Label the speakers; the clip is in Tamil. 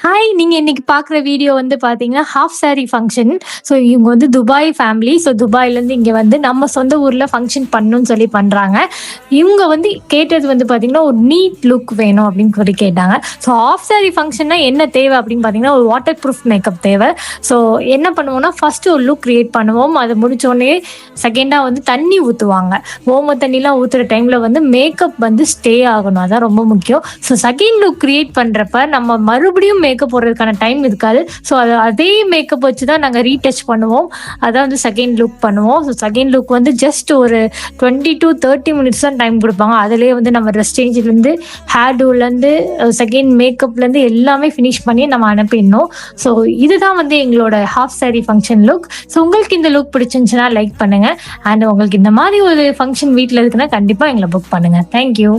Speaker 1: ஹாய்! நீங்க இன்னைக்கு பார்க்குற வீடியோ வந்து பார்த்தீங்கன்னா, ஹாஃப் சாரி ஃபங்ஷன். ஸோ இவங்க வந்து துபாய் ஃபேமிலி. ஸோ துபாய்லேருந்து இங்க வந்து நம்ம சொந்த ஊர்ல ஃபங்ஷன் பண்ணணும்னு சொல்லி பண்றாங்க. இவங்க வந்து கேட்டது வந்து பார்த்தீங்கன்னா, ஒரு நீட் லுக் வேணும் அப்படின்னு சொல்லி கேட்டாங்க. ஸோ ஹாஃப் சாரி ஃபங்ஷன்னா என்ன தேவை அப்படின்னு பார்த்தீங்கன்னா, ஒரு வாட்டர் ப்ரூஃப் மேக்கப் தேவை. ஸோ என்ன பண்ணுவோம்னா, ஃபர்ஸ்ட்டு ஒரு லுக் கிரியேட் பண்ணுவோம். அது முடிச்சோனே செகண்டா வந்து தண்ணி ஊத்துவாங்க. ஓம தண்ணிலாம் ஊத்துற டைம்ல வந்து மேக்கப் வந்து ஸ்டே ஆகணும். அதான் ரொம்ப முக்கியம். ஸோ செகண்ட் லுக் கிரியேட் பண்றப்ப நம்ம மறுபடியும் மேக்கப் போடுறதுக்கான டைம் இருக்காது. ஸோ அதே மேக்கப் வச்சு தான் நாங்க ரீடச் பண்ணுவோம். அதான் வந்து செகண்ட் லுக் பண்ணுவோம். ஸோ செகண்ட் லுக் வந்து ஜஸ்ட் ஒரு 20 to 30 மினிட்ஸ் தான் டைம் குடுப்பாங்க. அதிலேயே வந்து நம்ம ட்ரெஸ் சேஞ்ச்லேருந்து, ஹேர் டூலேருந்து, செகண்ட் மேக்கப்லேருந்து எல்லாமே ஃபினிஷ் பண்ணி நம்ம அனுப்பிடணும். ஸோ இதுதான் வந்து எங்களோட half sorry function look. So உங்களுக்கு இந்த லுக் பிடிச்சிருந்துச்சுன்னா லைக் பண்ணுங்க. அண்ட் உங்களுக்கு இந்த மாதிரி ஒரு ஃபங்ஷன் வீட்ல இருக்குன்னா கண்டிப்பா எங்கள புக் பண்ணுங்க. Thank you.